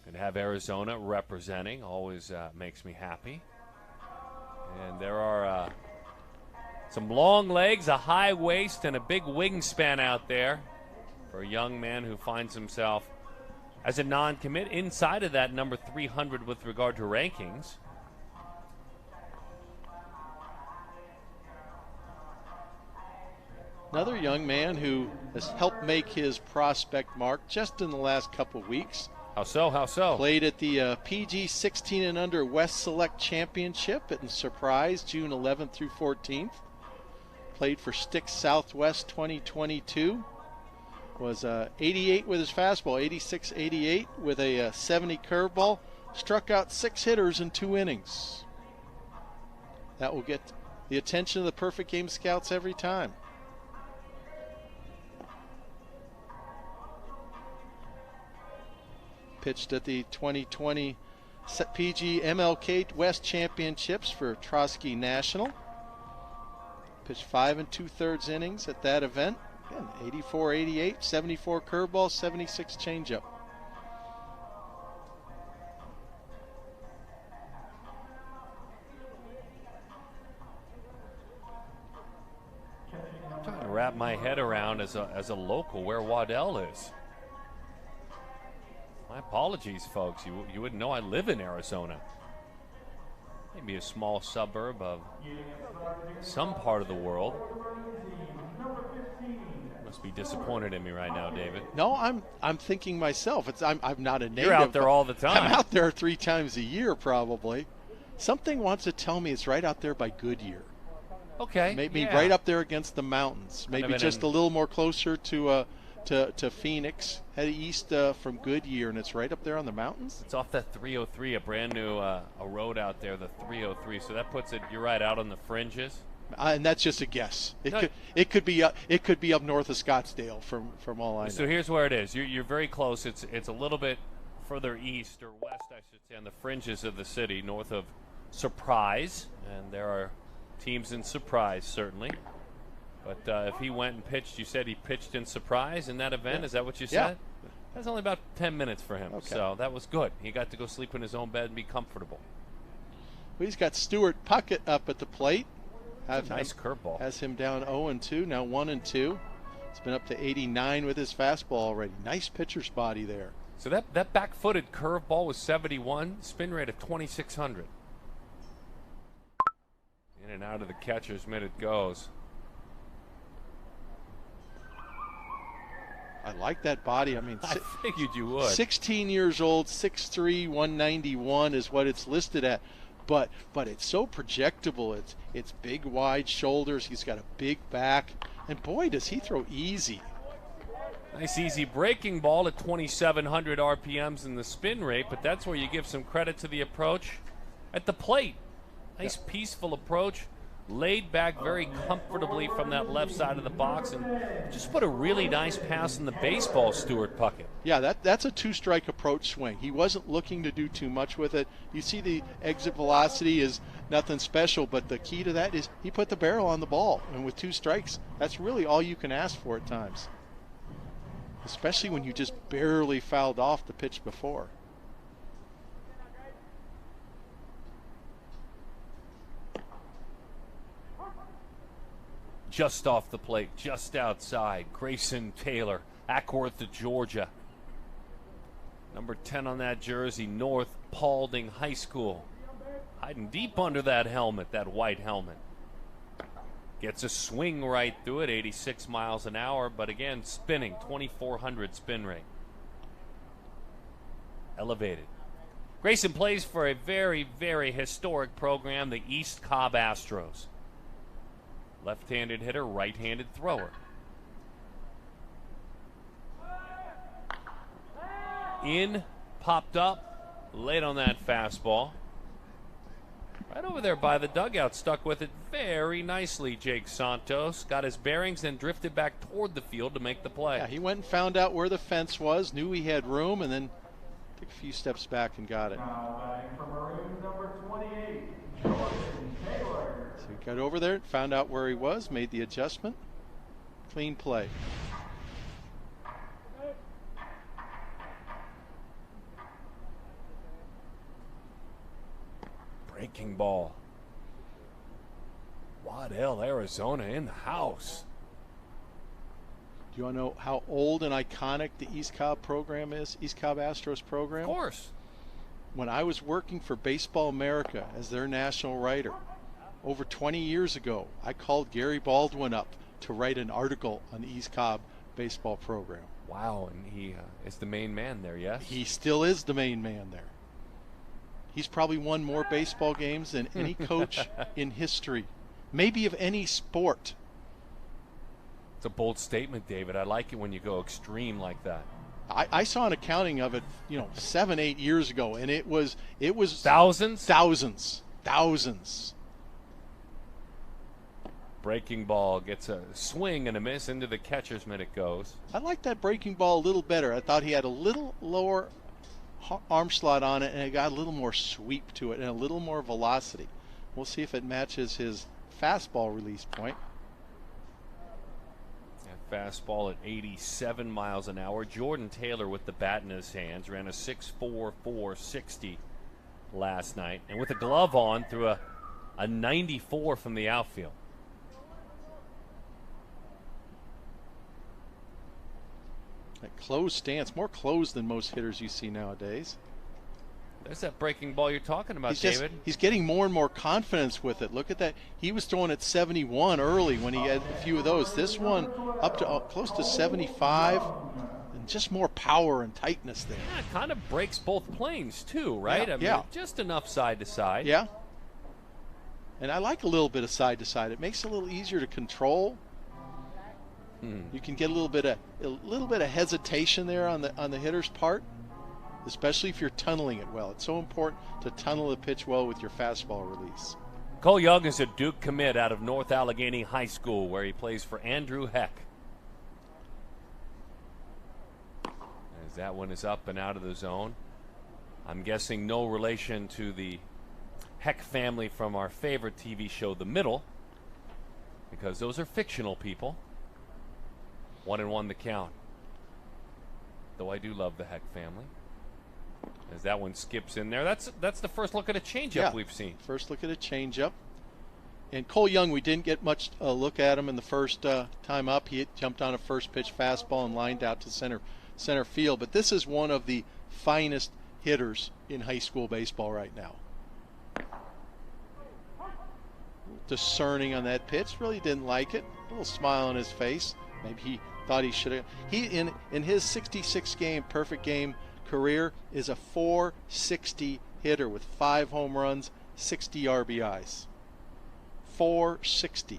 And have Arizona representing always makes me happy. And there are some long legs, a high waist, and a big wingspan out there for a young man who finds himself as a non-commit inside of that number 300 with regard to rankings. Another young man who has helped make his prospect mark just in the last couple weeks. How so? How so? Played at the PG 16 and under West Select Championship in Surprise, June 11th through 14th. Played for Sticks Southwest 2022. Was 88 with his fastball, 86-88 with a 70 curveball. Struck out 6 hitters in 2 innings. That will get the attention of the Perfect Game scouts every time. Pitched at the 2020 PG MLK West Championships for Trotsky National. Pitched 5 2/3 innings at that event. Again, 84-88, 74 curveball, 76 changeup. I'm trying to wrap my head around as a local where Waddell is. My apologies, folks. You wouldn't know I live in Arizona. Maybe a small suburb of some part of the world. Must be disappointed in me right now, David. No, I'm thinking myself. I'm not a native. You're out there all the time. I'm out there 3 times a year probably. Something wants to tell me it's right out there by Goodyear. Okay. Maybe right up there against the mountains. Maybe just a little more closer to Phoenix. Head east from Goodyear, and it's right up there on the mountains. It's off that 303, a brand new a road out there, the 303. So that puts it, you're right, out on the fringes. And that's just a guess. It could be up north of Scottsdale from all I know. So here's where it is. You're very close. It's a little bit further east or west, I should say, on the fringes of the city, north of Surprise, and there are teams in Surprise certainly. But if he went and pitched, you said he pitched in Surprise in that event. Yeah. Is that what you said? Yeah. That's only about 10 minutes for him, Okay. so that was good. He got to go sleep in his own bed and be comfortable. Well, he's got Stuart Puckett up at the plate. Nice curveball. Has him down 0-2, now 1-2. It's been up to 89 with his fastball already. Nice pitcher's body there. So that back-footed curveball was 71, spin rate of 2,600. In and out of the catcher's mitt it goes. I like that body. I mean, I figured you would. 16 years old, 6'3", 191 is what it's listed at. But it's so projectable. It's big, wide shoulders. He's got a big back. And boy, does he throw easy. Nice easy breaking ball at 2,700 RPMs in the spin rate, but that's where you give some credit to the approach at the plate. Nice peaceful approach, laid back very comfortably from that left side of the box, and just put a really nice pass in the baseball, Stuart Puckett. Yeah, that's a 2-strike approach swing. He wasn't looking to do too much with it. You see the exit velocity is nothing special, but the key to that is he put the barrel on the ball, and with 2 strikes, that's really all you can ask for at times. Especially when you just barely fouled off the pitch before. Just off the plate, just outside, Grayson Taylor, Ackworth of Georgia. Number 10 on that jersey, North Paulding High School. Hiding deep under that helmet, that white helmet. Gets a swing right through it, 86 miles an hour, but again, spinning, 2,400 spin rate. Elevated. Grayson plays for a very, very historic program, the East Cobb Astros. Left-handed hitter, right-handed thrower. In, popped up, laid on that fastball. Right over there by the dugout, stuck with it very nicely, Jake Santos. Got his bearings, then drifted back toward the field to make the play. Yeah, he went and found out where the fence was, knew he had room, and then took a few steps back and got it. Number 28, Jordan Taylor. So he got over there, found out where he was, made the adjustment. Clean play. Breaking ball. Waddell, Arizona in the house. Do you want to know how old and iconic the East Cobb program is? East Cobb Astros program? Of course. When I was working for Baseball America as their national writer, over 20 years ago, I called Gary Baldwin up to write an article on the East Cobb baseball program. Wow, and he is the main man there, yes? He still is the main man there. He's probably won more baseball games than any coach in history, maybe of any sport. It's a bold statement, David. I like it when you go extreme like that. I saw an accounting of it, 7, 8 years ago, and it was Thousands? Thousands. Breaking ball gets a swing and a miss into the catcher's mitt it goes. I like that breaking ball a little better. I thought he had a little lower arm slot on it, and it got a little more sweep to it and a little more velocity. We'll see if it matches his fastball release point. That fastball at 87 miles an hour. Jordan Taylor with the bat in his hands ran a 6.4 460 last night, and with a glove on threw a 94 from the outfield. That closed stance, more closed than most hitters you see nowadays. There's that breaking ball you're talking about, David. He's getting more and more confidence with it. Look at that. He was throwing at 71 early when he had a few of those. This one up to close to 75, and just more power and tightness there. Yeah, it kind of breaks both planes too, right? Yeah, just enough side to side. Yeah. And I like a little bit of side to side. It makes it a little easier to control. You can get a little bit of hesitation there on the hitter's part, especially if you're tunneling it well. It's so important to tunnel the pitch well with your fastball release. Cole Young is a Duke commit out of North Allegheny High School, where he plays for Andrew Heck. As that one is up and out of the zone. I'm guessing no relation to the Heck family from our favorite TV show, The Middle, because those are fictional people. 1-1 the count. Though I do love the Heck family. As that one skips in there. That's the first look at a changeup we've seen. First look at a changeup. And Cole Young, we didn't get much look at him in the first time up. He jumped on a first pitch fastball and lined out to center field. But this is one of the finest hitters in high school baseball right now. Discerning on that pitch. Really didn't like it. A little smile on his face. Maybe he thought he should have. He in his 66 game perfect game career is a 460 hitter with 5 home runs, 60 RBIs. 460.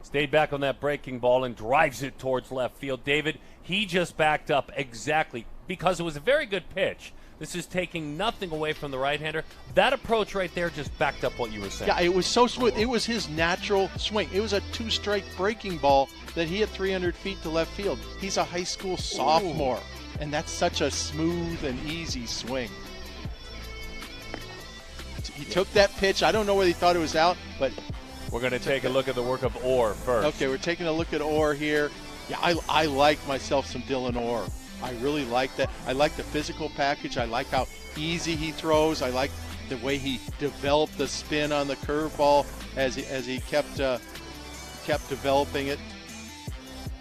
Stayed back on that breaking ball and drives it towards left field. David, he just backed up exactly because it was a very good pitch. This is taking nothing away from the right-hander. That approach right there just backed up what you were saying. Yeah, it was so smooth. It was his natural swing. It was a 2-strike breaking ball that he hit 300 feet to left field. He's a high school sophomore, and that's such a smooth and easy swing. He took that pitch. I don't know whether he thought it was out, but we're going to take a look at the work of Orr first. Okay, we're taking a look at Orr here. Yeah, I like myself some Dillon Orr. I really like that. I like the physical package. I like how easy he throws. I like the way he developed the spin on the curveball as he kept developing it.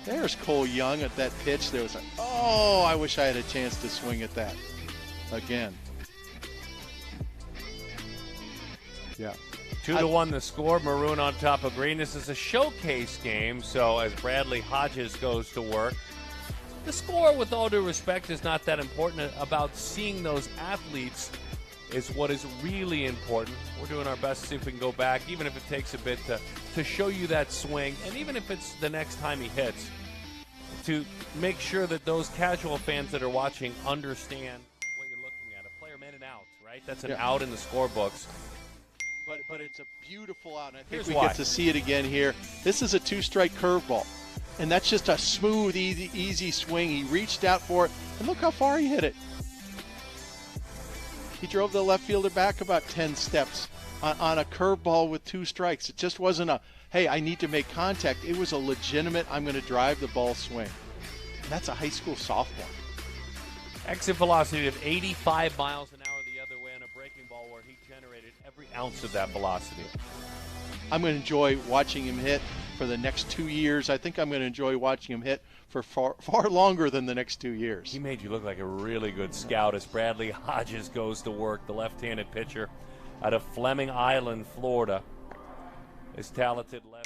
There's Cole Young at that pitch. There was I wish I had a chance to swing at that again. Yeah. 2-1 the score. Maroon on top of green. This is a showcase game, so as Bradley Hodges goes to work, the score, with all due respect, is not that important. About seeing those athletes is what is really important. We're doing our best to see if we can go back, even if it takes a bit, to show you that swing, and even if it's the next time he hits, to make sure that those casual fans that are watching understand what you're looking at. A player made an out, right? That's an out in the scorebooks. But it's a beautiful out, and I think we get to see it again here. This is a 2-strike curveball, and that's just a smooth, easy swing. He reached out for it, and look how far he hit it. He drove the left fielder back about 10 steps on a curveball with 2 strikes. It just wasn't a, hey, I need to make contact. It was a legitimate, I'm going to drive the ball swing. And that's a high school sophomore. Exit velocity of 85 miles an hour the other way on a breaking ball where he generated every ounce of that velocity. I'm going to enjoy watching him hit for the next 2 years. I think I'm going to enjoy watching him hit for far longer than the next 2 years. He made you look like a really good scout as Bradley Hodges goes to work, the left-handed pitcher out of Fleming Island, Florida. His talented left